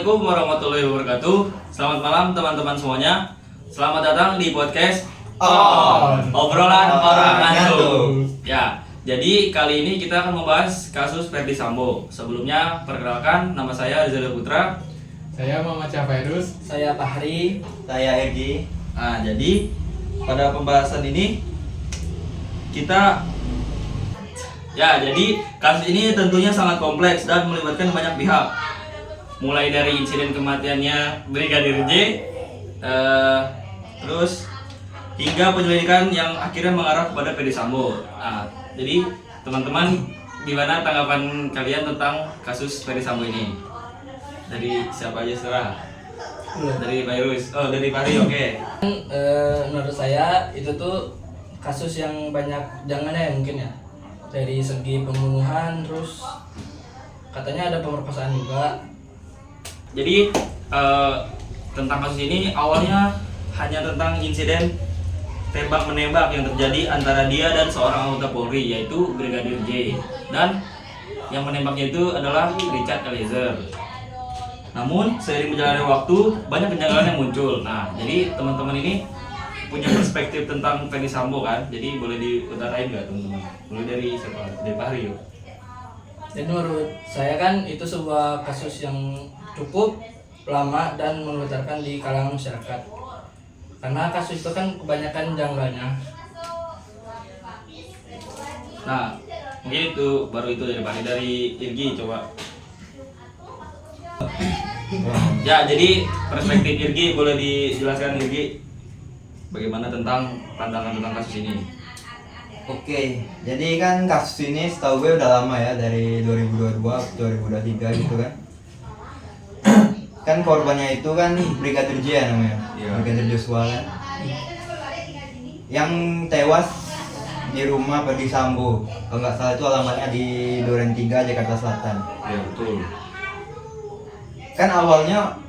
Assalamualaikum warahmatullahi wabarakatuh. Selamat malam teman-teman semuanya. Selamat datang di podcast Obrolan Orang Ngantuk. Ya, jadi kali ini kita akan membahas kasus Ferdy Sambo. Sebelumnya perkenalkan, nama saya Rizal Putra. Saya Muhammad Syafirus. Saya Fahri. Saya Egi. Nah, jadi pada pembahasan ini jadi kasus ini tentunya sangat kompleks dan melibatkan banyak pihak. Mulai dari insiden kematiannya Brigadir J, terus hingga penyelidikan yang akhirnya mengarah kepada Ferdy Sambo. Nah, jadi teman-teman, gimana tanggapan kalian tentang kasus Ferdy Sambo ini? Dari siapa aja serah? Dari Virus. Oh, dari Fahri, oke. Menurut saya itu tuh kasus yang banyak jangannya ya mungkin ya. Dari segi pembunuhan, terus katanya ada pemerkosaan juga. Jadi tentang kasus ini awalnya hanya tentang insiden tembak menembak yang terjadi antara dia dan seorang anggota Polri, yaitu Brigadir J, dan yang menembaknya itu adalah Richard Eliezer. Namun seiring berjalannya waktu banyak kejanggalan yang muncul. Nah, jadi teman-teman ini punya perspektif tentang Ferdy Sambo kan, jadi boleh diutarain nggak teman-teman? Mulai dari siapa? Dari Fahri yuk. Dan menurut saya kan itu sebuah kasus yang cukup lama dan menggetarkan di kalangan masyarakat. Karena kasus itu kan kebanyakan janggalnya. Nah, mungkin itu baru itu dari Fahri. Dari Irgi coba. Ya, jadi perspektif Irgi boleh dijelaskan Irgi, bagaimana tentang pandangan tentang kasus ini? Oke, jadi kan kasus ini setahu gue udah lama ya, dari 2022 2023 gitu kan. Kan korbannya itu kan Brigadir J ya namanya, Brigadir Joshua kan, yang tewas di rumah Ferdy Sambo. Kalau nggak salah itu alamatnya di Duren 3 Jakarta Selatan. Ya, betul. Kan awalnya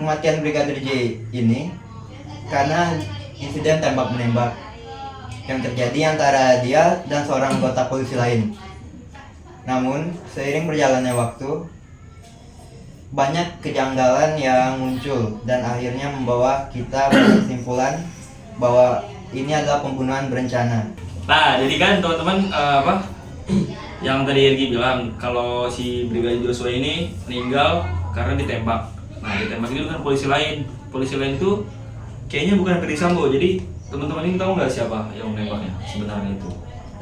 kematian Brigadir J ini karena insiden tembak menembak yang terjadi antara dia dan seorang anggota polisi lain. Namun seiring berjalannya waktu, banyak kejanggalan yang muncul dan akhirnya membawa kita berkesimpulan bahwa ini adalah pembunuhan berencana. Nah, jadi kan teman-teman yang tadi Irgi bilang kalau si Brigadir Joshua ini meninggal karena ditembak. Nah, ditembak itu kan polisi lain. Polisi lain itu kayaknya bukan Ferdy Sambo. Jadi teman-teman ini tahu nggak siapa yang menembaknya sebenarnya itu?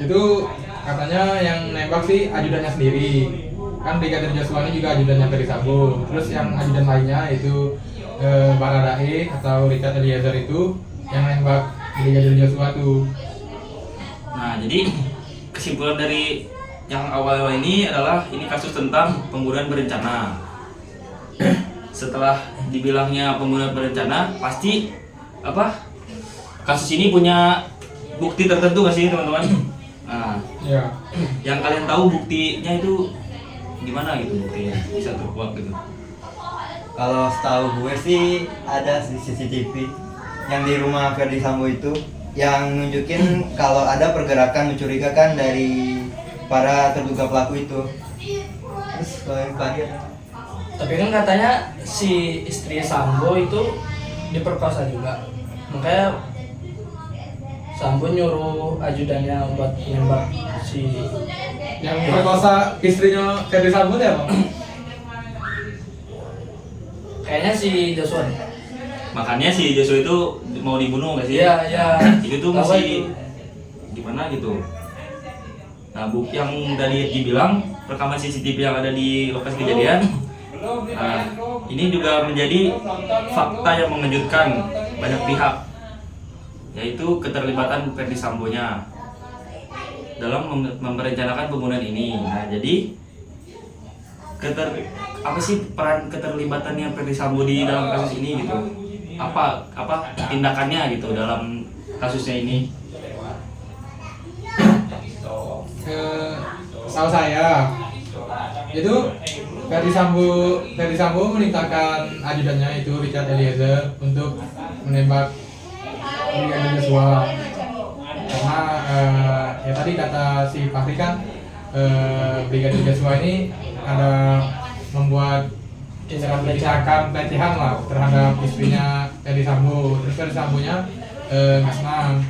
Itu katanya yang nembak sih ajudannya sendiri. Kan Brigadir Joshua ini juga ajudannya Ferdy Sambo. Terus yang ajudan lainnya itu Baradae atau Richard Eliezer itu yang nembak Brigadir Joshua tuh. Nah, jadi kesimpulan dari yang awal ini adalah ini kasus tentang pembunuhan berencana. Setelah dibilangnya pembunuhan berencana, pasti kasus ini punya bukti tertentu nggak sih teman-teman? Nah, Ya. yang kalian tahu buktinya itu gimana gitu, buktinya bisa terkuak gitu? Kalau setahu gue sih ada CCTV yang di rumah Ferdy Sambo itu yang nunjukin kalau ada pergerakan mencurigakan dari para terduga pelaku itu. Terus kalau yang tadi Tapi kan katanya si istri Sambo itu diperkosa juga. Makanya Sambo nyuruh ajudannya buat nembak si Yang perkosa istrinya Ferdy Sambo ya, Bang? kayaknya si Joshua deh. Makanya si Joshua itu mau dibunuh nggak sih? Iya, iya. Itu tuh Apa masih itu? gimana gitu. Nah, bukti yang tadi dibilang rekaman CCTV yang ada di lokasi kejadian. Nah, ini juga menjadi fakta yang mengejutkan banyak pihak, yaitu keterlibatan Ferdy Sambo-nya dalam merencanakan pembunuhan ini. Nah, jadi apa sih peran keterlibatannya Ferdy Sambo di dalam kasus ini gitu? Apa tindakannya gitu dalam kasusnya ini? Setahu saya itu Ferdy Sambo memerintahkan ajudannya itu Richard Eliezer untuk menembak Brigadir Joshua. Karena ya tadi kata si Fahri kan Brigadir Joshua ini ada membuat tindakan pelecehan lah terhadap istrinya Ferdi Sambo. Terus Ferdi Sambonya nggak senang.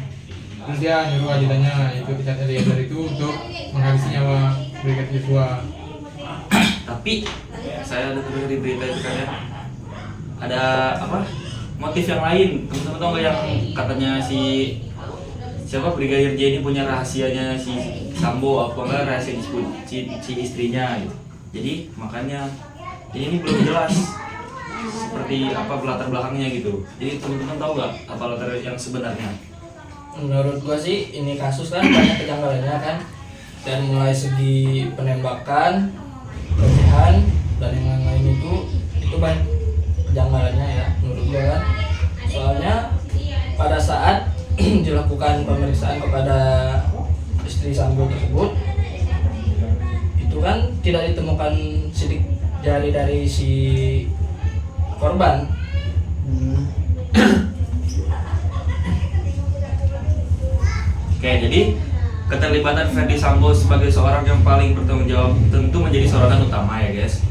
Terus dia nyuruh ajudannya itu Richard Eliezer itu untuk menghabisi nyawa Brigadir Joshua. Tapi saya ada dengar di berita itu kan ya, ada apa motif yang lain. Teman-teman tahu nggak yang katanya si siapa Brigadir J ini punya rahasianya si Sambo, apa enggak rahasia si istrinya gitu. Jadi makanya ini belum jelas seperti apa latar belakangnya gitu. Jadi teman-teman tahu nggak apa latar yang sebenarnya? Menurut gua sih ini kasus kan banyak kejanggalannya kan, dan mulai segi penembakan, pelecehan dan yang lain itu banyak kejanggalannya ya menurut gua kan. Soalnya pada saat dilakukan pemeriksaan kepada istri Sambo tersebut itu kan tidak ditemukan sidik jari dari si korban. Oke, jadi keterlibatan Ferdi Sambo sebagai seorang yang paling bertanggung jawab tentu menjadi sorotan utama ya guys.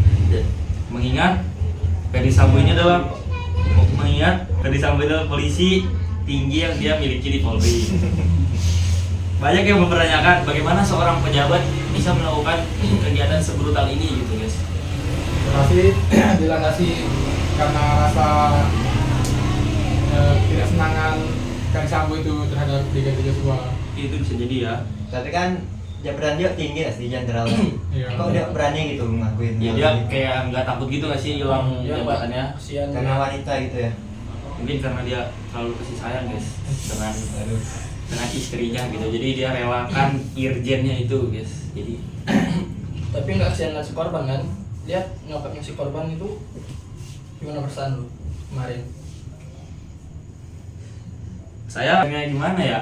Mengingat Ferdi Sambo adalah polisi tinggi yang dia miliki di Polri. Banyak yang mempertanyakan bagaimana seorang pejabat bisa melakukan kegiatan sebrutal ini gitu guys. Pasti dilandasi karena rasa tidak senangan Ferdi Sambo itu terhadap Brigadir Joshua. Itu bisa jadi ya. Tapi kan jabatan dia tinggi gak sih jenderal? Iya. Kok dia berani gitu ngakuin? Ya dia kayak nggak takut gitu nggak sih hilang Dia jabatannya? kasihan karena wanita gitu ya. Mungkin karena dia terlalu kasih sayang guys dengan istrinya gitu. Jadi dia relakan irjennya itu guys. Jadi tapi nggak kasihan si korban kan. Lihat nyokapnya si korban itu gimana perasaan lu kemarin? saya gimana ya?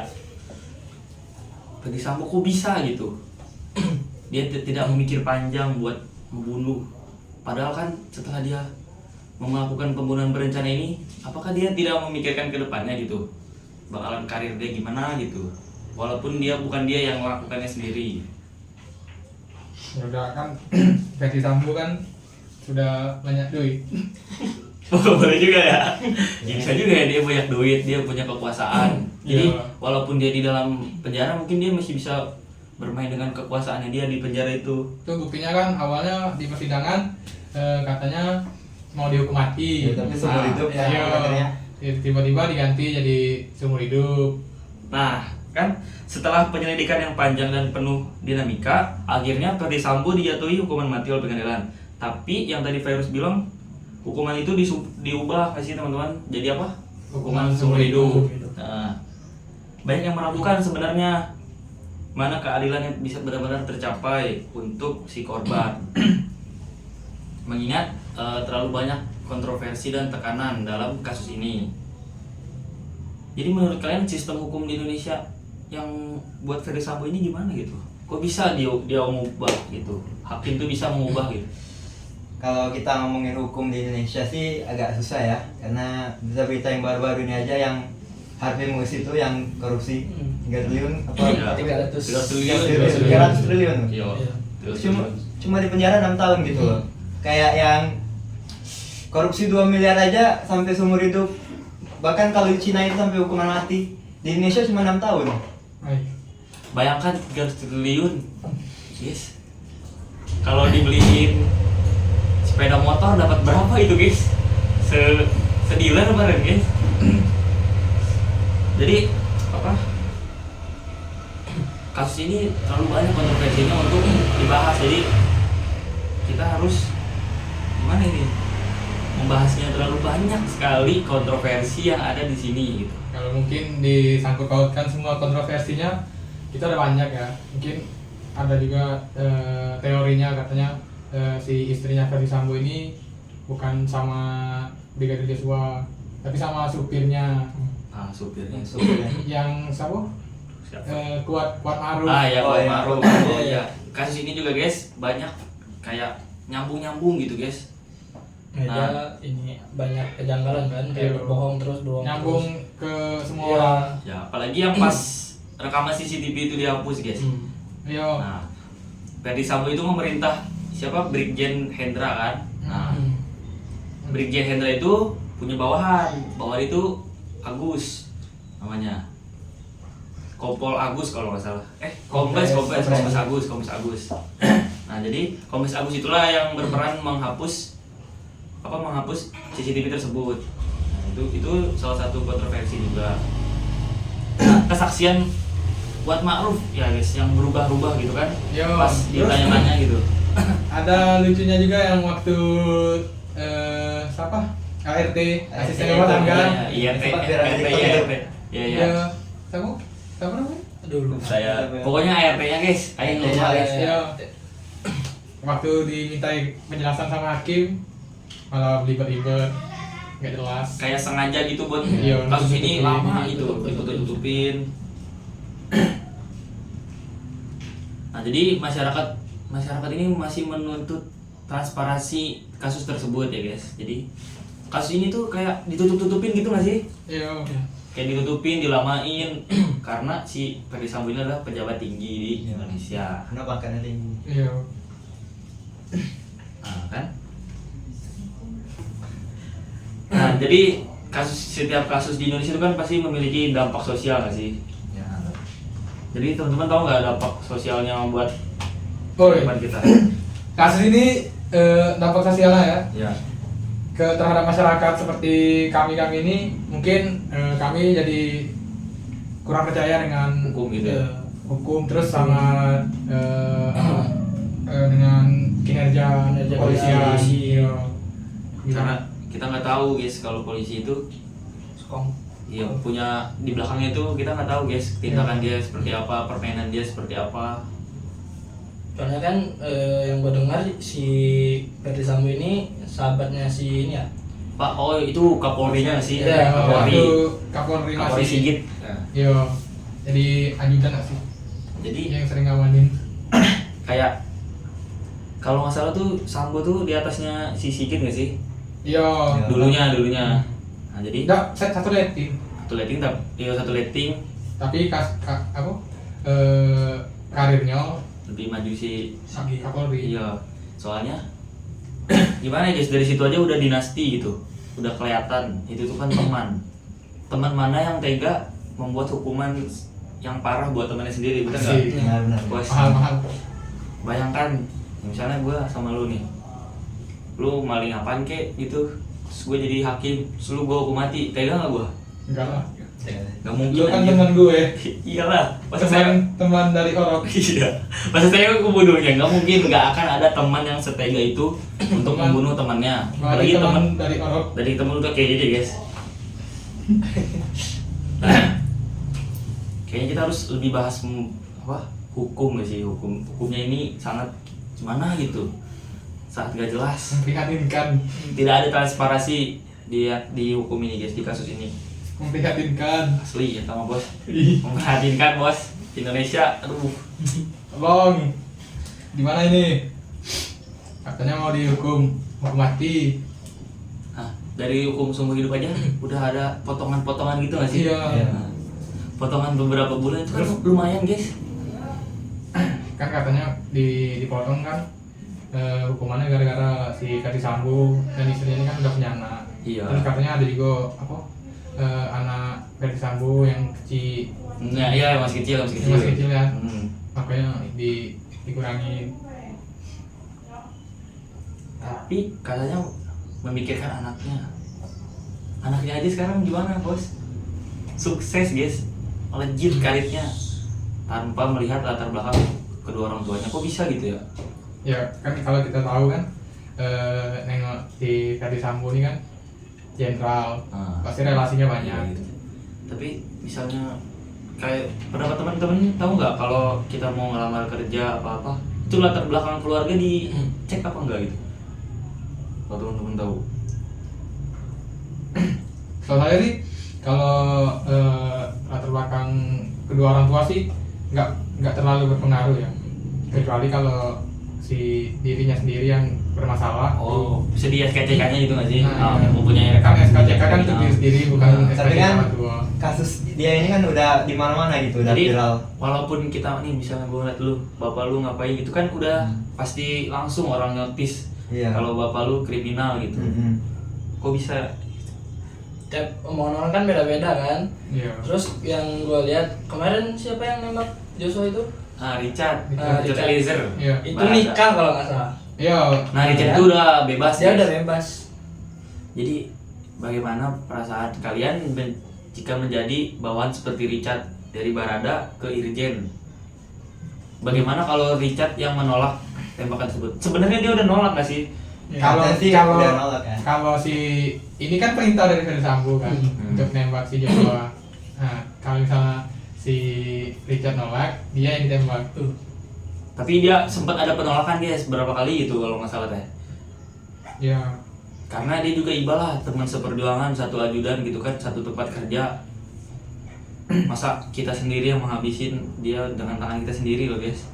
Ferdi Sambo kok bisa gitu? Dia tidak memikir panjang buat membunuh. Padahal kan setelah dia melakukan pembunuhan berencana ini, apakah dia tidak memikirkan ke depannya gitu? Bakalan karir dia gimana gitu? Walaupun bukan dia yang melakukannya sendiri. Ya udah kan Ferdi Sambo kan sudah banyak duit. Oh, boleh juga ya. Ya bisa juga ya, dia banyak duit, dia punya kekuasaan. Jadi Iya. walaupun dia di dalam penjara, mungkin dia masih bisa bermain dengan kekuasaannya dia di penjara itu. Itu buktinya kan awalnya di persidangan katanya mau dihukum mati. Ya, tapi seumur hidup ya, iya. katanya. Tiba-tiba diganti jadi seumur hidup. Nah, kan setelah penyelidikan yang panjang dan penuh dinamika, akhirnya Ferdi Sambo dijatuhi hukuman mati oleh pengadilan. Tapi yang tadi Virus bilang, hukuman itu diubah kasih teman-teman jadi apa? Hukuman seumur hidup. Nah, banyak yang meragukan sebenarnya mana keadilan yang bisa benar-benar tercapai untuk si korban. Mengingat terlalu banyak kontroversi dan tekanan dalam kasus ini. Jadi menurut kalian sistem hukum di Indonesia yang buat Ferdi Sambo ini gimana gitu? Kok bisa dia mengubah gitu? Hakim tuh bisa mengubah gitu? Kalau kita ngomongin hukum di Indonesia sih agak susah ya, karena bisa berita yang baru-baru ini aja yang Harvey Muiz itu yang korupsi 3 triliun apa? Iya. 300 300 triliun. Iya. Cuma di penjara 6 tahun gitu loh. Kayak yang korupsi 2 miliar aja sampai seumur hidup. Bahkan kalau di Cina itu sampai hukuman mati. Di Indonesia cuma 6 tahun. Bayangkan 300 triliun. Yes. Kalau dibeliin sepeda motor dapat berapa itu guys? Sediler kemarin guys. Jadi apa? Kasus ini terlalu banyak kontroversinya untuk dibahas. Jadi kita harus gimana ini? Membahasnya terlalu banyak sekali kontroversi yang ada di sini gitu. Kalau mungkin disangkut pautkan semua kontroversinya itu ada banyak ya. Mungkin ada juga teorinya katanya si istrinya Ferdi Sambo ini bukan sama Brigadir Joshua, tapi sama supirnya. Ah, supirnya. Yang siapa? Siapa? Kuat Maruf. Ah ya, Oh, Kuat iya. Maruf. Oh iya. Kasus ini juga guys banyak kayak nyambung gitu guys. media ini banyak kejanggalan kan, kayak Iya. berbohong terus Nyambung terus. ke semua Iya. orang. Ya, apalagi yang pas rekaman CCTV itu dihapus guys. Iya. Nah, Ferdi Sambo itu memerintah siapa? Brigjen Hendra kan. Nah, Hmm. Brigjen Hendra itu punya bawahan itu Agus namanya, Kompol Agus kalau nggak salah, Kombes Agus. Nah jadi Kombes Agus itulah yang berperan menghapus CCTV tersebut. Nah, itu salah satu kontroversi juga. Nah, kesaksian buat Ma'ruf ya guys, yang berubah-ubah gitu kan, Yo, pas terus ditanya-tanya gitu. ada lucunya juga yang waktu siapa? ART, asisten rumah tangga. IRT. Iya. Ya, siapa namanya? Aduh, Saya pokoknya ART-nya guys, ayo lupa guys. Ya. Waktu dimintai penjelasan sama hakim, malah belibet-libet, nggak jelas. Kayak sengaja gitu buat Iya, kasus ini tutup-tutupin. lama gitu, ditutup-tutupin. Nah, jadi masyarakat ini masih menuntut transparansi kasus tersebut ya guys. Jadi kasus ini tuh kayak ditutup-tutupin gitu nggak sih? Iya. Kayak ditutupin, dilamain karena si Ferdy Sambo ini adalah pejabat tinggi di Indonesia. Kenapa pangkatnya tinggi? Iya. Nah, kan? Nah, jadi setiap kasus di Indonesia itu kan pasti memiliki dampak sosial nggak sih? Ya. Jadi teman-teman tahu nggak dampak sosialnya buat Oh, iya. kehidupan kita? Kasus ini dampak sosialnya ya Ya. terhadap masyarakat seperti kami ini mungkin kami jadi kurang percaya dengan Hukum gitu ya? hukum terus sama dengan kinerja kepolisian. polisi. Iya. Karena kita nggak tahu guys kalau polisi itu Sekom. iya punya di belakangnya itu kita nggak tahu guys tindakan dia seperti apa, permainan dia seperti apa. Soalnya kan yang gue dengar si Ferdy Sambo ini sahabatnya si ini ya. Pak, oh itu Kapolrinya sih? Iya, Kapolri. Kapolri Kapolri masih. Sigit. Iya. Jadi ajudan nggak sih? Jadi Yang sering ngamanin. kayak kalau nggak salah tuh Sambo tuh di atasnya si Sigit nggak sih? Iya. Dulunya. Nah jadi Enggak, satu rating. satu letting Tapi karirnya lebih maju si Kapolri. iya. Soalnya gimana guys, dari situ aja udah dinasti gitu, udah kelihatan itu tuh kan teman mana yang tega membuat hukuman yang parah buat temannya sendiri, bener nggak? Asik. Benar. Bos, Mahal. bayangkan misalnya gue sama lu nih, lu maling apaan kek gitu, terus gue jadi hakim, terus lu gue hukum mati, tega nggak gue? Enggak lah. Nggak mungkin. Lu kan anjir. teman gue. Iyalah, masa saya Teman dari Orok. iya, masa saya kebunuhnya nggak mungkin, nggak akan ada teman yang setega itu untuk Teman. membunuh temannya, Apalagi apalagi teman teman dari Orok. dari temen lu tuh kayak gini guys. Nah, kayaknya kita harus lebih bahas hukum gak sih, hukumnya ini sangat gimana gitu, sangat gak jelas, Memprihatinkan. tidak ada transparansi di hukum ini guys, di kasus ini Memprihatinkan. asli ya sama bos, Ih, memperhatinkan bos Indonesia, aduh. Bang. Di mana ini? Katanya mau dihukum mati. Nah, dari hukum seumur hidup aja udah ada potongan-potongan gitu gak sih? Iya. Nah, potongan beberapa bulan itu kan lumayan guys. Kan katanya dipotong kan hukumannya gara-gara si Ferdy Sambo dan istrinya ini kan udah punya anak. Iya. Terus katanya ada juga anak Ferdy Sambo yang kecil, Nah, iya masih kecil, masih kecil. masih kecil kan. Hmm. Makanya dikurangin. Tapi katanya memikirkan anaknya aja sekarang gimana bos, sukses guys, melejit karirnya tanpa melihat latar belakang kedua orang tuanya, kok bisa gitu ya? Ya kan kalau kita tahu kan nengok si Ferdy Sambo ini kan jenderal, Nah, pasti relasinya iya, banyak. gitu. Tapi misalnya kayak pendapat teman-teman tahu nggak kalau kita mau ngelamar kerja apa itu latar belakang keluarga dicek apa enggak gitu? Kalau teman-teman tahu. Kalau saya sih kalau latar belakang kedua orang tua sih nggak terlalu berpengaruh ya, kecuali kalau si dirinya sendiri yang bermasalah. Oh, bisa di SKCK-nya gitu nggak sih? Nah, iya. Mempunyai Kan SKCK kan untuk diri sendiri, bukan Nah, SKCK tapi kan orang tua. kasus dia ini kan udah di mana-mana gitu, udah Jadi viral. walaupun kita nih misalnya gue ngeliat lu, bapak lu ngapain gitu kan udah pasti langsung orang notice Iya. kalau bapak lu kriminal gitu. Mm-mm. kok bisa? Tiap omongan orang kan beda-beda kan. Iya. Terus yang gue lihat kemarin siapa yang nembak Joshua itu? Richard Richard. Eliezer. Iya. Itu Barada. nikah kalau nggak salah. Iya. Nah Richard Ya. itu udah bebas. Dia guys. udah bebas. Jadi bagaimana perasaan kalian jika menjadi bawahan seperti Richard dari Barada ke Irjen? Bagaimana kalau Richard yang menolak tembakan tersebut? Sebenarnya dia udah nolak gak sih? Kalau Katanya sih kalau udah nolak kan. kalau si ini kan perintah dari Ferdi Sambo kan untuk nembak si Joshua. Nah, kalau misalnya si Richard nolak, dia yang ditembak. Tapi dia sempat ada penolakan guys berapa kali itu kalau nggak salah teh. Ya, Karena dia juga ibalah teman seperjuangan, satu ajudan gitu kan, satu tempat kerja. Masa kita sendiri yang menghabisin dia dengan tangan kita sendiri loh guys.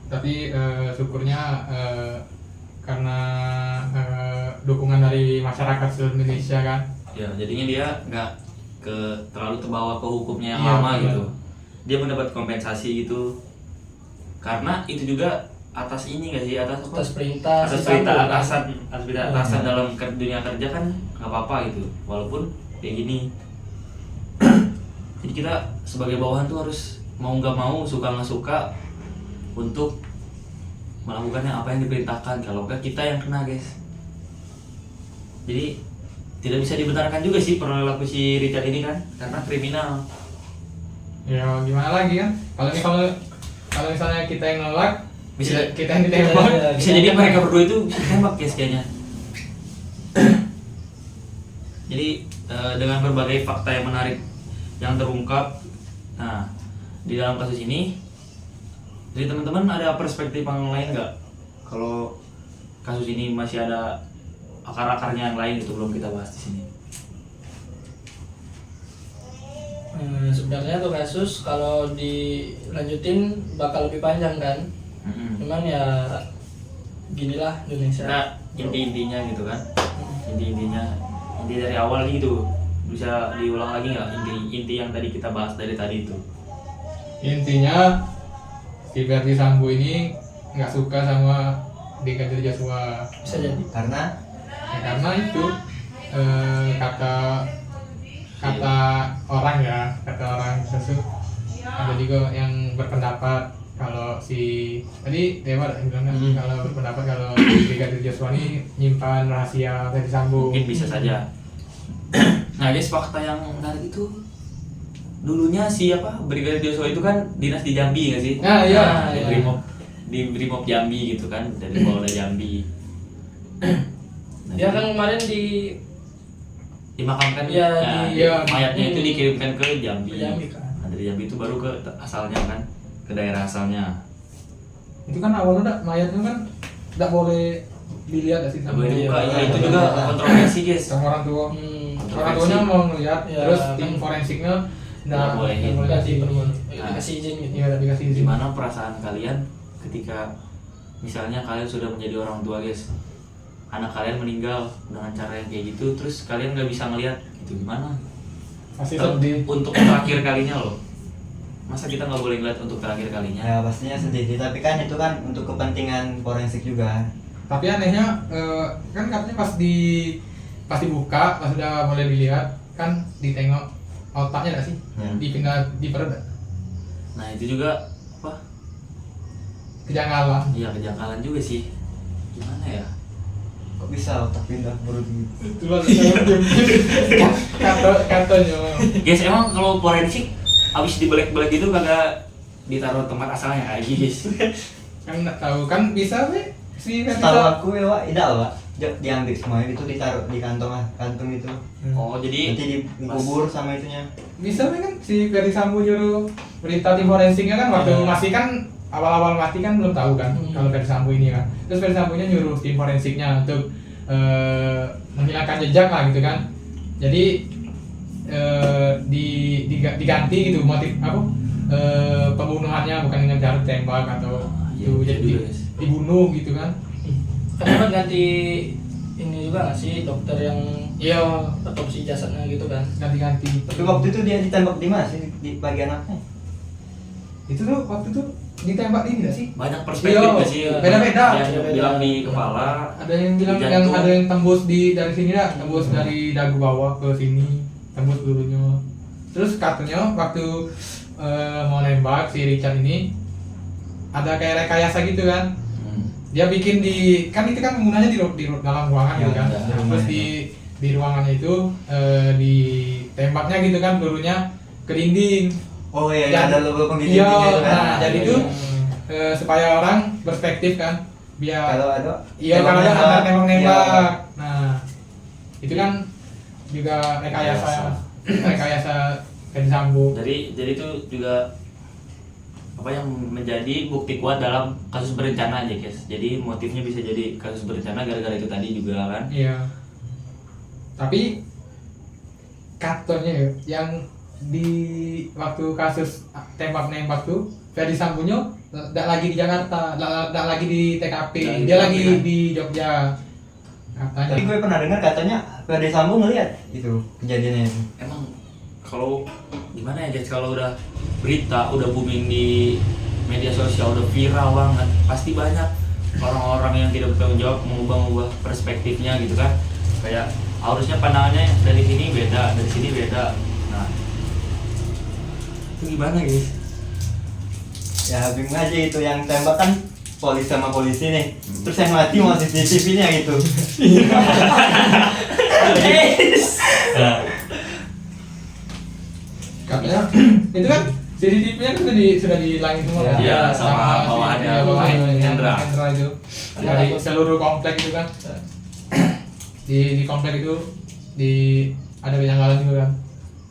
tapi syukurnya karena dukungan dari masyarakat seluruh Indonesia kan. Ya jadinya dia nggak terlalu terbawa ke hukumnya yang Iya, lama benar. gitu. Dia mendapat kompensasi gitu. Karena itu juga atas ini nggak sih, atas apa? Atas perintah. Atas si perintah Sambo, kan? atas perintah atasan dalam dunia kerja kan nggak apa-apa gitu, walaupun kayak gini. Jadi kita sebagai bawahan tuh harus mau nggak mau, suka nggak suka untuk melakukannya apa yang diperintahkan. Kalau enggak kita yang kena guys. Jadi tidak bisa dibenarkan juga sih perilaku si Richard ini kan, karena kriminal. Ya gimana lagi kan? Kalau misalnya kita yang nolak, Bisa- kita yang ditembak. Iya, Bisa jadi mereka berdua itu bisa tembak guys kayaknya. Jadi dengan berbagai fakta yang menarik yang terungkap, nah di dalam kasus ini, jadi teman-teman ada perspektif yang lain nggak? Kalau kasus ini masih ada akar-akarnya yang lain itu belum kita bahas di sini. Sebenarnya tuh kasus kalau dilanjutin bakal lebih panjang kan. Cuman ya ginilah Indonesia. Nah inti-intinya gitu kan, inti dari awal gitu, bisa diulang lagi nggak inti yang tadi kita bahas dari tadi itu? Intinya si Ferdi Sambo ini nggak suka sama Brigadir Joshua. Bisa jadi. Karena Ya, karena itu kata orang ya, kata orang sesu. Ada juga yang berpendapat kalau si tadi Dewa bilang kan, kalau berpendapat kalau Brigadir Joshua ini nyimpan rahasia Ferdi Sambo. Mungkin bisa saja. Nah guys, fakta yang menarik itu dulunya siapa Brigadir Joshua itu kan dinas di Jambi nggak sih? Nah, iya. Nah, di Brimob Jambi gitu kan, dari Polda Jambi. Nah, Dia kan kemarin dimakamkan, Iya, mayatnya itu dikirimkan ke Jambi. Jambi kan. Nah, dari Jambi itu baru ke asalnya kan, ke daerah asalnya. Itu kan awalnya mayatnya kan nggak boleh dilihat sih Nggak sama, boleh dibuka. Iya, Ya, itu juga kontroversi guys. sama orang tua. Kontroversi. Orang tuanya mau ngeliat, Ya, terus kan. tim forensiknya Nggak bolehin. Dikasih izin gitu. Iya, nggak dikasih izin. Gimana perasaan kalian ketika misalnya kalian sudah menjadi orang tua guys, anak kalian meninggal dengan cara yang kayak gitu, terus kalian nggak bisa ngelihat itu gimana? Pasti sedih. Untuk terakhir kalinya loh, masa kita nggak boleh ngeliat untuk terakhir kalinya? ya pastinya sedih sih, tapi kan itu kan untuk kepentingan forensik juga. Tapi anehnya kan katanya pas dibuka, pas udah boleh dilihat kan ditengok otaknya nggak sih? Ya. Dipindah di perut nggak? Nah itu juga apa? Kejanggalan. Iya kejanggalan juga sih. Gimana ya? Kok bisa otak pindah perut gitu? Itulah katanya. Guys emang kalau forensik abis dibelek-belek gitu kagak ditaruh tempat asalnya lagi guys? Kan nggak tahu kan bisa be si Ferdi Setahu Sambo. aku ya Wak, tidak Wak, diambil semuanya itu ditaruh di kantong itu. Oh jadi Nanti dikubur sama itunya. Bisa be kan si Ferdi Sambo nyuruh berita tim forensiknya kan waktu Iya. masih kan awal-awal mati kan belum tahu kan kalau Ferdi Sambo ini kan. Terus Ferdi Sambonya nyuruh tim forensiknya untuk menghilangkan jejak lah gitu kan. Jadi diganti gitu motif apa pembunuhannya bukan dengan cara tembak atau Iya, itu bisa jadi juga, guys. dibunuh gitu kan. Kenapa ganti ini juga nggak sih dokter yang Iya, otopsi jasadnya gitu kan? ganti-ganti. Tapi waktu itu dia ditembak di mana sih? Di bagian apa? Itu tuh waktu itu ditembak ini nggak sih? banyak perspektif Iya, nggak sih? beda-beda. Ada yang bilang di kepala, Ada yang bilang di yang jantung. ada yang tembus dari sini lah, tembus dari dagu bawah ke sini, tembus dulunya. Terus katanya waktu mau nembak si Richard ini ada kayak rekayasa gitu kan. Dia bikin kan itu kan penggunanya di dalam ruangan gitu kan. Ya, Terus di ruangannya itu ditembaknya gitu kan pelurunya ke dinding. Oh iya, Dan- ada logo Iya, gitu kan. nah jadi itu supaya orang berspektif kan, biar Kalau ada iya kalau ada tembak-nembak, nembak. iya. Nah, itu kan juga rekayasa Ferdi Sambo. jadi itu juga apa yang menjadi bukti kuat dalam kasus berencana aja guys. Jadi motifnya bisa jadi kasus berencana gara-gara itu tadi juga kan. Iya. Tapi kantornya ya, yang di waktu kasus tembak-nembak tuh Ferdi Sambo-nya tidak lagi di Jakarta, tidak lagi di TKP, Nggak dia di lagi TKP, kan? di Jogja. Katanya. Tapi gue pernah dengar katanya Ferdi Sambo ngeliat itu kejadiannya itu. Emang kalau gimana ya guys, kalau udah berita udah booming di media sosial, udah viral banget, pasti banyak orang-orang yang tidak bertanggung jawab mengubah-ubah perspektifnya gitu kan. Kayak harusnya pandangannya dari sini beda, dari sini beda. Nah, itu gimana guys? Ya bingung aja itu yang tembak kan polisi sama polisi nih. Terus yang mati mau CCTV-nya gitu. Nah, Katanya itu kan CCTV-nya kan sudah dihilangin semua kan? Iya, sama bawahannya, Hendra. Hendra itu dari seluruh komplek itu kan. Di komplek itu ada kejanggalan juga kan.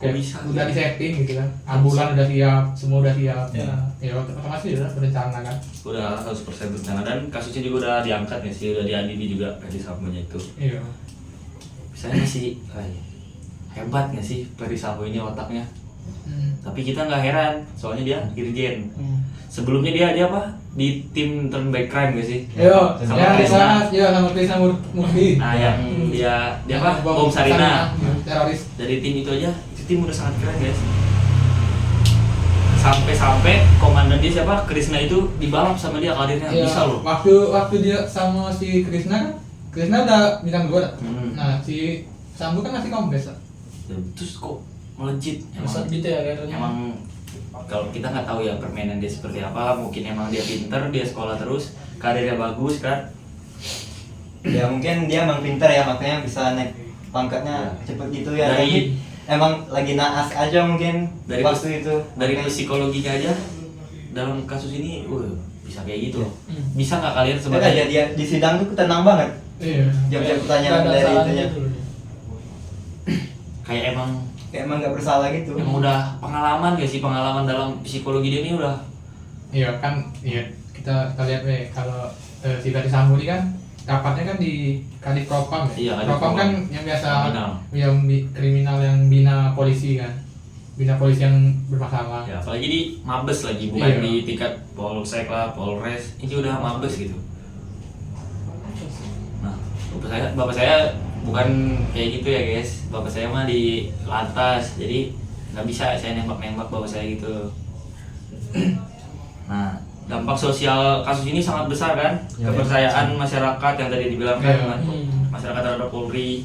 Kok Kayak bisa? udah di setting gitu kan. Ambulan udah siap, semua udah siap. Ya. Ya otomatis udah berencana kan. udah 100% berencana dan kasusnya juga udah diangkat ya sih, udah diadili juga Ferdi Sambo-nya itu. Iya. Misalnya sih, hebat nggak sih Ferdi Sambo ini otaknya? Tapi kita nggak heran, soalnya dia irjen. Sebelumnya dia apa? Di tim Turn Back Crime gak sih? Yo, Sama ya Krisna. ya sama Krisna Murti. Nah, yang dia apa? Bom Sarina. Teroris. Dari tim itu aja, itu tim udah sangat keren guys. Sampai komandan dia siapa? Krisna itu dibalap sama dia karirnya, Iya, bisa loh. Waktu dia sama si Krisna kan, Krisna udah bintang 2 dah. Nah, si Sambo kan masih kompres. Ya, terus kok melejit? Besar gitu ya kayaknya. Emang kalau kita nggak tahu ya permainan dia seperti apa, mungkin emang dia pinter, dia sekolah terus, karirnya bagus kan. Ya mungkin dia emang pintar ya, makanya bisa naik pangkatnya cepet gitu ya. Dari- Tapi emang lagi naas aja mungkin Dari waktu itu. dari Makanya- psikologinya aja dalam kasus ini, bisa kayak gitu loh. Bisa nggak kalian Makanya sebagai dia di sidang tuh tenang banget. Iya. Jawab pertanyaan Nggak ada dari salahnya itunya. gitu loh. kayak emang Kayak emang nggak bersalah gitu. udah pengalaman gak sih, pengalaman dalam psikologi dia ini udah Iya kan, iya kita lihat kalau si Ferdi Sambo ini kan dapatnya kan di Kadif Propam ya. Iya, Kadif Propam Propam. kan yang biasa Kriminal. yang kriminal yang bina polisi kan. Bina polisi yang bermasalah. ya apalagi di Mabes lagi, bukan Iya. di tingkat Polsek lah, Polres, ini udah Mabes gitu. Nah, bapak saya bukan kayak gitu ya guys, bapak saya mah di lantas, jadi nggak bisa saya nembak bapak saya gitu. Nah, dampak sosial kasus ini sangat besar kan, Ya, kepercayaan masyarakat yang tadi dibilang kan, Iya. masyarakat terhadap Polri,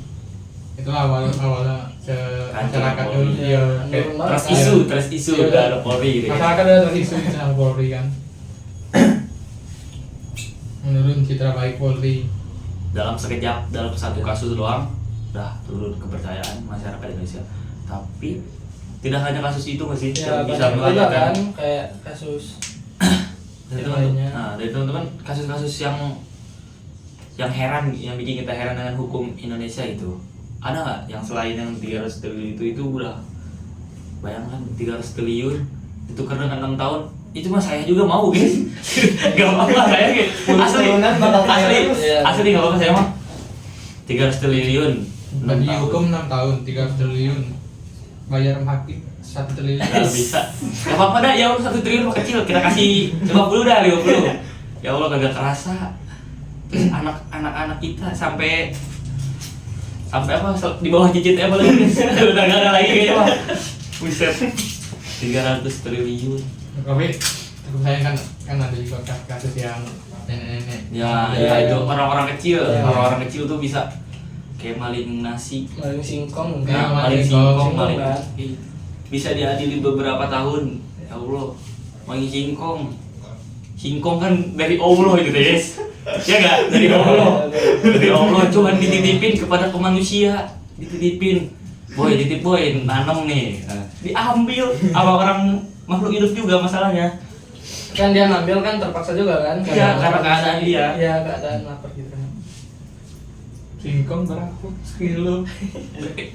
Itulah awalnya masyarakat dulu Iya. dia Menurun trust banget. isu Iya. terhadap Polri gitu. Guys. masyarakat ada terisu sama Polri kan. Menurun citra baik Polri. Dalam sekejap, dalam satu kasus doang udah turun kepercayaan masyarakat Indonesia. Tapi tidak hanya kasus itu masih Ya, yang bisa banyak juga melihatkan kan kayak kasus dari yang teman-teman. lainnya. Nah, dari teman-teman kasus-kasus yang heran, yang bikin kita heran dengan hukum Indonesia itu. Ada nggak yang selain yang 300 triliun itu udah bayangkan 300 triliun ditukar dengan 6 tahun, itu mah saya juga mau guys. Gak apa-apa saya guys. Asli, Turunan bakal kaya asli, terus. asli gak apa-apa saya mah. 300 triliun. 6 Bagi tahun. hukum 6 tahun, 300 triliun. Bayar hakim 1 triliun. Nggak bisa. Gak apa-apa dah, ya Allah 1 triliun mah kecil. Kita kasih 50 dah, 50. Ya Allah kagak kerasa. Terus anak-anak kita sampai apa di bawah cicit apa lagi guys. Udah gak ada lagi kayaknya mah. Buset. 300 triliun. Tapi Cukup sayang kan ada juga kasus yang nenek-nenek. Ya, Ya, ya, itu ya. orang-orang kecil. Ya. Orang-orang kecil tuh bisa kayak maling nasi, Maling singkong mungkin. Ya, maling singkong, singkong, singkong, maling kan? bisa diadili beberapa tahun. Ya Allah, maling singkong. Singkong kan dari Allah itu guys. Ya enggak? Dari Allah. Dari Allah cuman dititipin kepada ke manusia, dititipin. Boy, titip boy, nanam nih. Nah, diambil sama orang makhluk hidup juga masalahnya. Kan dia ngambil kan terpaksa juga kan? Iya, karena keadaan dia. Iya, keadaan lapar gitu kan. Singkong berapa kilo?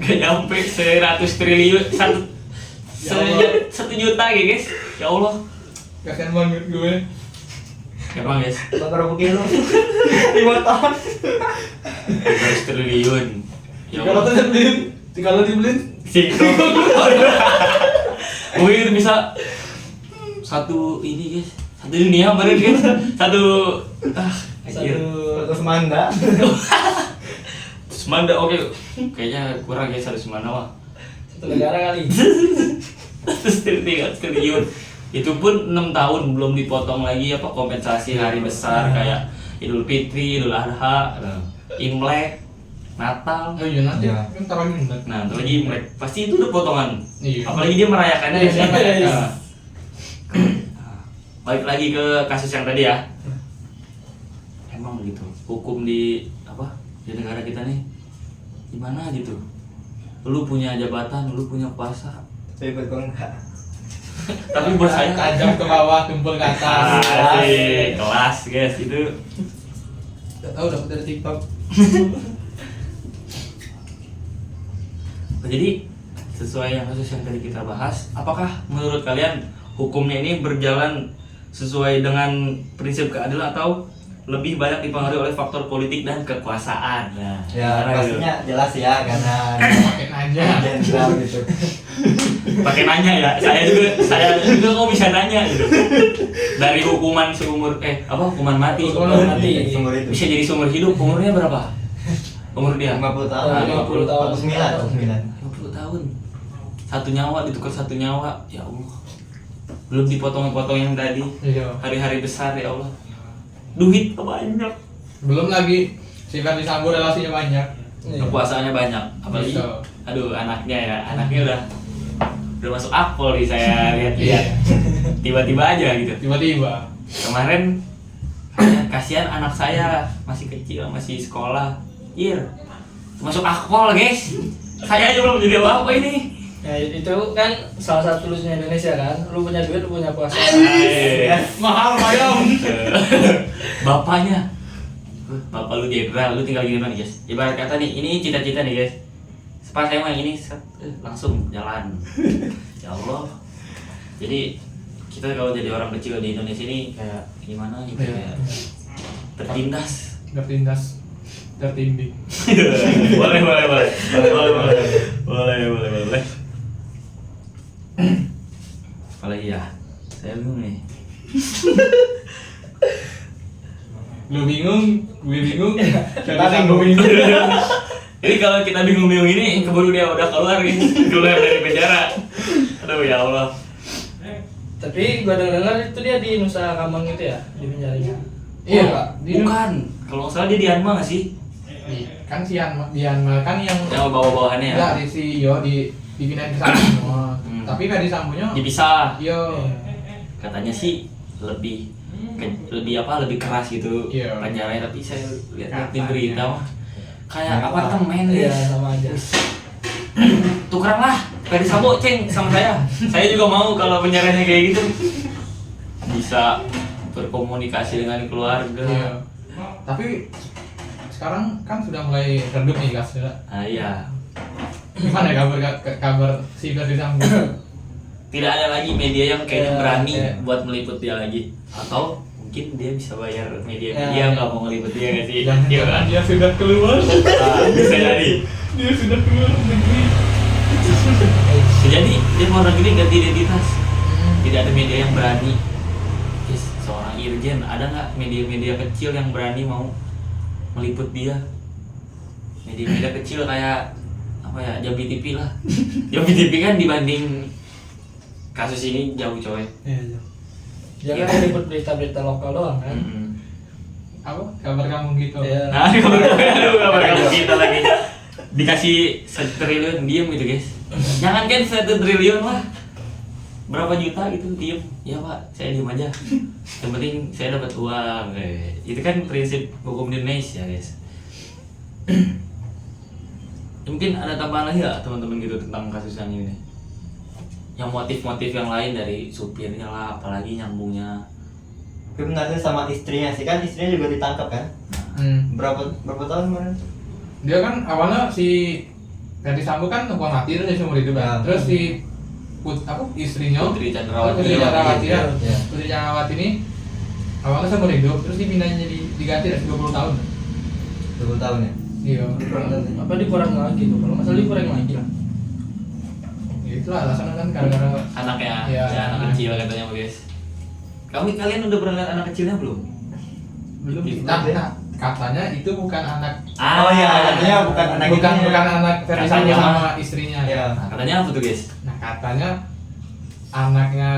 Gak nyampe 100 triliun satu juta ya guys. Ya Allah. Kasian banget gue. Emang guys, Bakar berapa kilo? 5 tahun. 100 triliun. Ya Kalau Allah. tuh dibeliin, kalau dibeliin Singkong. Mungkin itu bisa satu ini guys, satu dunia kemarin guys, satu anjir. Satu semanda. Semanda oke, kayaknya kurang guys, harus semanda mah. Satu negara kali. 100 triliun. Itu pun 6 tahun belum dipotong lagi apa kompensasi hari besar kayak Idul Fitri, Idul Adha, Imlek, Natal. oh iya nanti Ya. kan taruh ini bentar. Nah, itu lagi Imlek. Pasti itu udah potongan. Iya. Apalagi dia merayakannya Iya, siapa? iya. Nah. Balik lagi ke kasus yang tadi ya. Emang gitu. Hukum di apa? Di negara kita nih gimana gitu. Lu punya jabatan, lu punya kuasa. Tapi buat kau enggak. Tapi buat saya Tajam ke bawah, tumpul ke atas. asik, kelas guys itu. Gak tahu dapat dari TikTok. Jadi sesuai yang kasus yang tadi kita bahas, apakah menurut kalian hukumnya ini berjalan sesuai dengan prinsip keadilan atau lebih banyak dipengaruhi oleh faktor politik dan kekuasaan? Nah, Ya gimana gitu? pastinya jelas ya karena Pakai aja. jenderal gitu. Pakai nanya ya, saya juga kok bisa nanya gitu. Dari hukuman seumur hukuman mati, Hukuman mati. Sumber itu. bisa jadi seumur hidup. Umurnya berapa? Umur dia 50 tahun. 50 tahun. 49. 50 tahun. Satu nyawa ditukar satu nyawa. Ya Allah. Belum dipotong-potong yang tadi. Iya. Hari-hari besar ya Allah. Duit banyak. Belum lagi si Verdi Sambo relasinya banyak. Iya. Kekuasaannya banyak. Apalagi Bisa. aduh anaknya ya. Anaknya udah masuk akpol nih saya lihat-lihat. Tiba-tiba aja gitu. Tiba-tiba. Kemarin kasihan anak saya masih kecil, masih sekolah. Masuk akpol, guys. Saya aja belum jadi apa-apa ini. Ya itu kan salah satu lucunya Indonesia kan. Lu punya duit, lu punya kuasa. Mahal bayam. Bapaknya, bapak lu jenderal, lu tinggal gimana guys? Ibarat kata nih, ini cita-cita nih guys. Pas saya mah ini langsung jalan. Ya Allah. Jadi kita kalau jadi orang kecil di Indonesia ini kayak gimana gitu Iya. ya? Tertindas. Tertindih. boleh. Apalagi ya? Saya bingung nih. Lu bingung, gue bingung. Kita bingung. Jadi kalau kita bingung-bingung ini, keburu dia udah keluar dari penjara. Aduh ya Allah. Tapi gua dengar itu dia di Nusa Kambangan itu ya, di penjaranya. Iya, Oh, Pak. bukan. Kalau nggak salah dia di Anma nggak sih? Kan si Yanma kan yang Yang bawa-bawahannya ya? enggak di CEO dipindahin ke sana semua. Hmm. Tapi Verdi Sambonya Dipisah. yo Katanya sih lebih lebih keras gitu Iya. penjaranya, tapi saya lihat di Katanya. berita mah kayak Mewah. apartemen Iya, guys. sama aja. Tukeran lah, Ferdi Sambo ceng sama saya. Saya juga mau kalau penjaranya kayak gitu. Bisa berkomunikasi dengan keluarga. iya. Tapi sekarang kan sudah mulai redup nih kasusnya. Ah iya. Gimana ya kabar si Verdi Sambo? Tidak ada lagi media yang kayaknya Iya, berani iya. buat meliput dia lagi. Atau mungkin dia bisa bayar media-media Iya. nggak mau ngeliput dia nggak sih? Iya Jangan-jangan kan? dia sudah keluar. Ah, bisa jadi. Dia sudah keluar negeri. Jadi dia mau negeri ganti identitas. Tidak ada media yang berani. Yes, seorang irjen, ada nggak media-media kecil yang berani mau meliput dia? Media-media kecil kayak apa ya, Jambi TV lah. Jambi TV kan dibanding kasus ini jauh coy. Iya. Jangan Ya. ribut berita-berita lokal doang kan. Apa kabar kamu gitu? Iya. Nah, aduh, kabar kamu kita lagi dikasih 1 triliun diem gitu guys. Jangan kan 1 triliun lah, berapa juta gitu diem. Ya pak, saya diem aja. Yang penting saya dapat uang. Itu kan prinsip hukum di Indonesia guys. Mungkin ada tambahan lagi nggak teman-teman gitu tentang kasus yang ini? Yang motif-motif yang lain dari supirnya lah, apalagi nyambungnya. Sebenarnya sama istrinya sih, kan istrinya juga ditangkap kan? Berapa tahun kemarin? Dia kan awalnya si Ferdi Sambo kan hukuman mati terus seumur hidup Ya. kan. Terus si istrinya Putri Chandrawati. Putri Chandrawati ya. Iya. Putri Chandrawati ini awalnya seumur hidup terus dipindahin jadi diganti dari 20 tahun. 20 tahun ya? Iya. Apa dikurangi lagi tuh? Kalau nggak salah dikurangi lagi lah. Ya, itulah alasannya kan gara-gara Anaknya, Iya. ya, anak kecil katanya guys. Kalian udah pernah lihat anak kecilnya belum? belum Gitu. nah, katanya itu bukan anak Oh iya, katanya bukan anak bukan itunya. bukan anak Ferdi Sambo Katanya. sama istrinya. Iya. Nah, katanya apa tuh guys? Nah katanya anaknya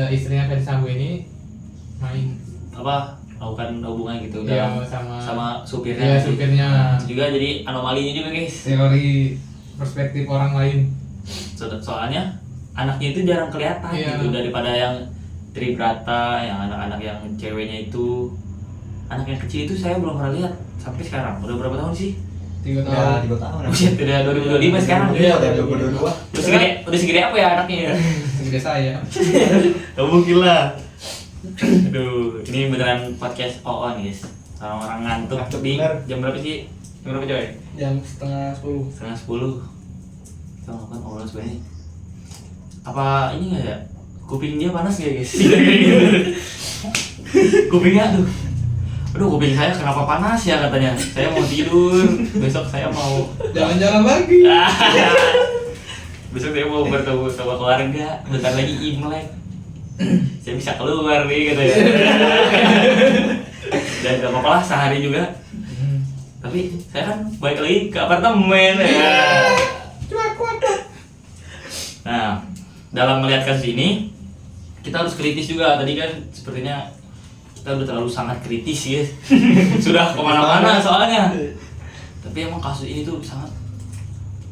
istrinya Ferdi Sambo ini main Apa melakukan hubungan gitu Iya, dalam sama- sama supirnya. Iya, sih. supirnya. Juga jadi anomalinya juga guys. teori perspektif orang lain. Soalnya anaknya itu jarang kelihatan Iya. gitu daripada yang Tribrata, yang anak-anak yang ceweknya itu. Anak yang kecil itu saya belum pernah lihat sampai sekarang. Udah berapa tahun sih? 3 Udah tahun. 3 tahun. Buset, udah 2025 sekarang. Iya, udah 2022. Udah segede apa ya anaknya ya? Segede saya. Gak mungkin lah. Aduh, ini beneran podcast on guys. Orang-orang ngantuk Ngantuk di bener. jam berapa sih? Jam berapa coy? Jam 9:30. 9:30. Kita ngelakuin obrolan sebenarnya. Apa ini nggak ya? Kuping dia panas nggak guys? Kupingnya tuh. Aduh, kuping saya kenapa panas ya katanya. Saya mau tidur. Besok saya mau. Jalan-jalan lagi. Besok saya mau bertemu sama keluarga. Bentar lagi Imlek. Saya bisa keluar nih katanya. Dan gak apa-apa lah sehari juga. Tapi saya kan balik lagi ke apartemen ya. Nah, dalam melihat kasus ini kita harus kritis juga. Tadi kan sepertinya kita udah terlalu sangat kritis ya. Sudah kemana-mana soalnya. Tapi emang kasus ini tuh sangat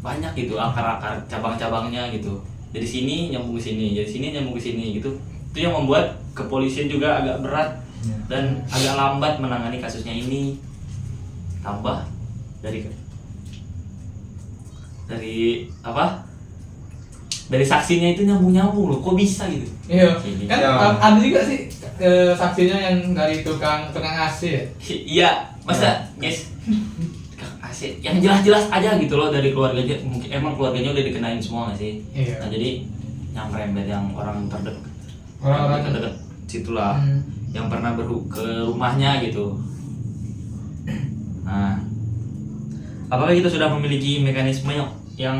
banyak gitu akar-akar cabang-cabangnya gitu. Dari sini nyambung ke sini, dari sini nyambung ke sini gitu. Itu yang membuat kepolisian juga agak berat dan agak lambat menangani kasusnya ini. Tambah dari apa? Dari saksinya itu nyambung loh, kok bisa gitu? Iya. Ini. Kan Ya. ada juga sih saksinya yang dari tukang AC ya. Iya, masa guys AC yang jelas-jelas aja gitu loh dari keluarganya, mungkin emang keluarganya udah dikenain semua nggak sih? Iya. Nah jadi yang merembet yang orang terdekat, Orang-orang terdekat situlah yang pernah ke rumahnya gitu. Nah, apakah kita sudah memiliki mekanisme yang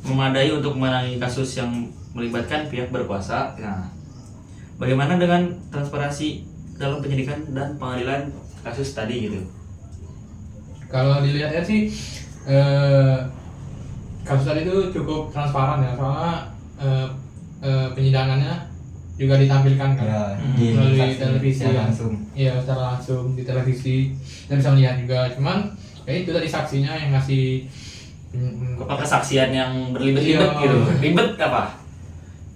memadai untuk menangani kasus yang melibatkan pihak berkuasa? Nah, bagaimana dengan transparansi dalam penyidikan dan pengadilan kasus tadi gitu? Kalau dilihat sih kasus tadi itu cukup transparan ya, soalnya penyidangannya juga ditampilkan kan Ya, di melalui saksi televisi secara ya. langsung. Iya, secara langsung di televisi dan bisa melihat juga. Cuman kayak itu tadi saksinya yang ngasih Apa kesaksian yang berlibat-libat Iya. gitu? Ribet apa?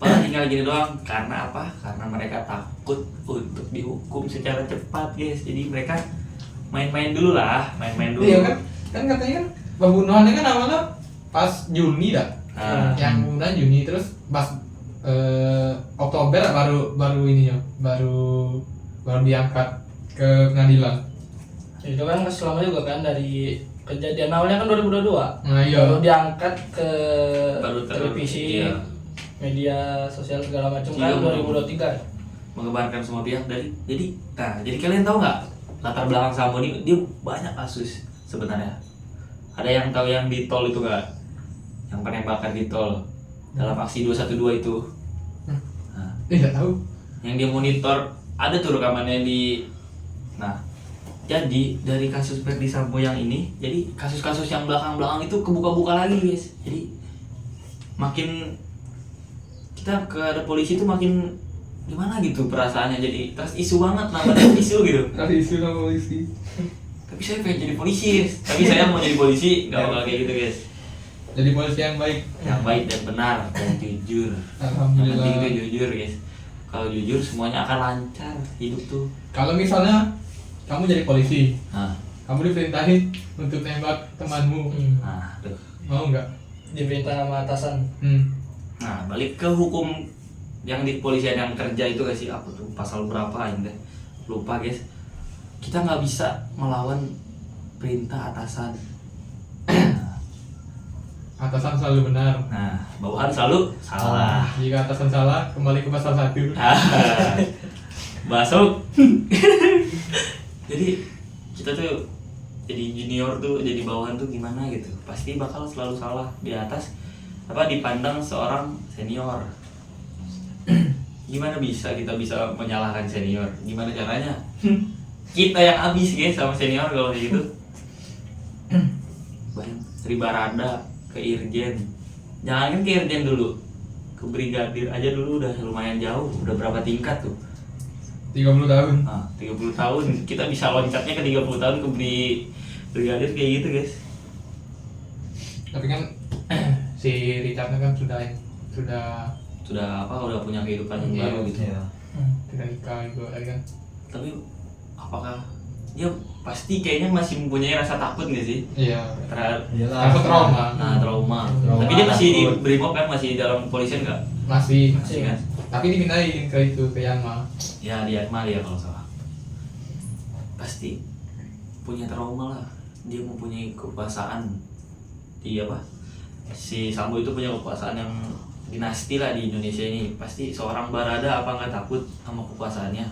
Padahal tinggal gini doang. Karena apa? Karena mereka takut untuk dihukum secara cepat guys. Jadi mereka main-main dulu lah, main-main dulu. Iya kan katanya kan pembunuhannya kan awalnya pas Juni dah. Ah. Yang pembunuhan Juni terus pas Oktober baru ininya baru diangkat ke pengadilan. Itu kan kasus lama juga kan, dari kejadian awalnya kan 2022. Nah iya. Baru diangkat ke Baru televisi, iya. media sosial segala macam Iya, kan betul. 2023. Mengebarkan semua pihak dari jadi kalian tahu nggak latar belakang Sambo ini dia banyak kasus sebenarnya. Ada yang tahu yang di tol itu nggak? Yang penembakan di tol dalam aksi 212 itu. Nah, Tidak tahu. yang dia monitor ada tuh rekamannya di. Nah, jadi dari kasus Ferdi Sambo yang ini, jadi kasus-kasus yang belakang-belakang itu kebuka-buka lagi guys. Jadi makin kita ke ada polisi itu makin gimana gitu perasaannya, jadi trust isu banget, namanya isu gitu. Kasih isu sama polisi. Tapi saya pengen jadi polisi, tapi saya mau jadi polisi nggak bakal kayak gitu guys. Jadi polisi yang baik. Yang baik dan benar dan jujur. Yang Alhamdulillah. penting itu jujur guys. Kalau jujur semuanya akan lancar hidup tuh. Kalau misalnya kamu jadi polisi, Nah, kamu diperintahin untuk nembak temanmu, nah tuh. mau nggak? Diperintah sama atasan. Nah, balik ke hukum yang di kepolisian yang kerja itu guys sih, apa tuh pasal berapa ini deh, lupa guys. Kita nggak bisa melawan perintah atasan. Atasan selalu benar. Nah, bawahan selalu salah. Jika atasan salah, kembali ke pasal 1. Masuk. Jadi kita tuh jadi junior tuh, jadi bawahan tuh gimana gitu, pasti bakal selalu salah di atas apa dipandang seorang senior. Gimana bisa kita bisa menyalahkan senior? Gimana caranya? Kita yang habis guys sama senior kalau kayak gitu. Bayang dari barada ke irjen, jangan kan ke irjen dulu, ke brigadir aja dulu udah lumayan jauh, udah berapa tingkat tuh? 30 tahun. Nah, 30 tahun kita bisa loncatnya ke 30 tahun ke brigadir kayak gitu guys. Tapi kan si Richardnya kan sudah Udah punya kehidupan yang Iya, baru gitu. Iya. sudah nikah juga kan. Tapi apakah dia pasti kayaknya masih mempunyai rasa takut nggak sih Iya. terhadap Rasa trauma. trauma. Trauma Tapi dia masih di takut. Brimob kan, masih dalam kepolisian nggak? Masih. Masih kan? Tapi dipindahin ke Yanma. Ya dia mah ya kalau salah. Pasti punya trauma lah. Dia mempunyai kekuasaan di apa? Si Sambo itu punya kekuasaan yang dinasti lah di Indonesia ini. Pasti seorang barada apa nggak takut sama kekuasaannya?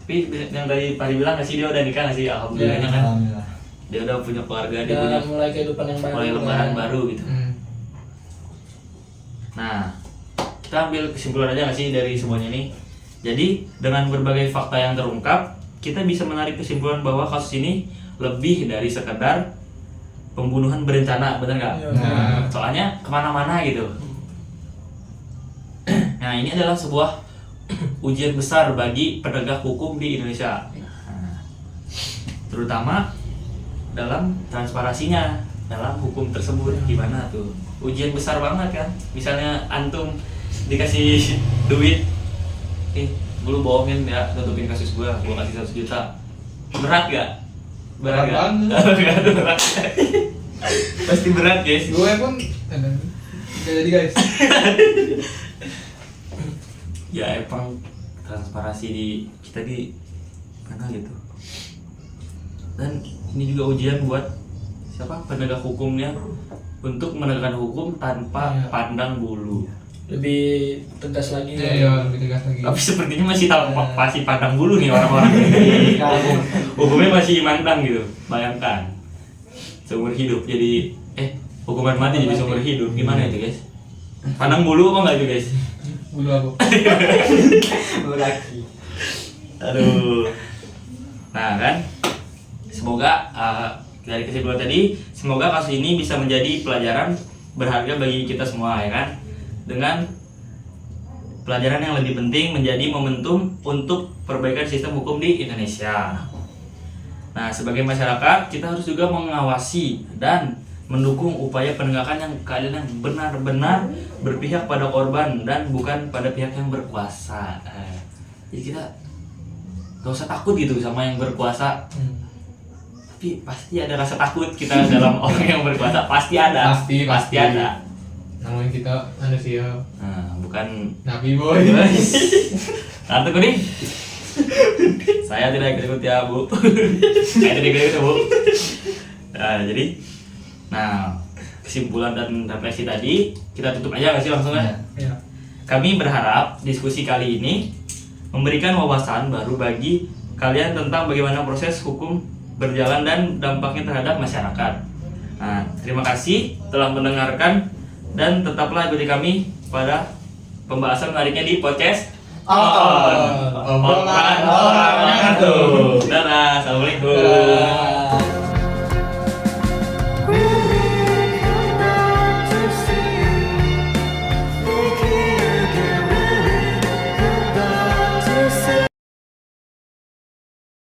Tapi yang tadi Pari bilang nggak sih, dia udah nikah nggak sih? Alhamdulillahnya kan. Alhamdulillah. Dia udah punya keluarga, dia punya Dan mulai kehidupan yang baru. mulai lembaran kan. baru gitu. Nah, kita ambil kesimpulan aja nggak sih dari semuanya ini? Jadi dengan berbagai fakta yang terungkap, kita bisa menarik kesimpulan bahwa kasus ini lebih dari sekedar pembunuhan berencana, bener nggak? Iya. Nah. Soalnya kemana-mana gitu. Nah, ini adalah sebuah ujian besar bagi penegak hukum di Indonesia. Nah, terutama dalam transparansinya dalam hukum tersebut. Gimana tuh? Ujian besar banget kan. Misalnya antum dikasih duit, lu bohongin ya, tutupin kasus gua kasih 100 juta. Berat gak? Berat gak? banget. Berat. Pasti berat guys. Gue pun nggak jadi guys. Ya emang transparansi di kita di mana gitu. Dan ini juga ujian buat siapa penegak hukumnya untuk menegakkan hukum tanpa Iya. pandang bulu. Lebih tegas lagi. Iya, lebih tegas lagi. Tapi sepertinya masih pandang bulu nih orang-orang ini. Hukumnya masih mandang gitu. Bayangkan seumur hidup jadi hukuman mati jadi seumur hidup, gimana itu guys? Pandang bulu apa enggak itu guys? Bulu apa? Laki. Aduh. Nah kan, semoga dari kesimpulan tadi, semoga kasus ini bisa menjadi pelajaran berharga bagi kita semua ya kan. Dengan pelajaran yang lebih penting menjadi momentum untuk perbaikan sistem hukum di Indonesia. Nah, sebagai masyarakat kita harus juga mengawasi dan mendukung upaya penegakan yang keadilan yang benar-benar berpihak pada korban dan bukan pada pihak yang berkuasa. Jadi kita gak usah takut gitu sama yang berkuasa. Tapi pasti ada rasa takut kita dalam orang yang berkuasa, pasti ada. Pasti. ada. Namun kita manusia. Nah, bukan Nabi boy. Kartu kuning. Saya tidak ikut ya bu. Saya tidak ikut bu. Nah, jadi, kesimpulan dan refleksi tadi kita tutup aja nggak sih langsung ya? Ya. Kami berharap diskusi kali ini memberikan wawasan baru bagi kalian tentang bagaimana proses hukum berjalan dan dampaknya terhadap masyarakat. Nah, terima kasih telah mendengarkan dan tetaplah ikuti kami pada pembahasan menariknya di podcast Obrolan Orang Atu. Dadah, assalamualaikum. Dadah.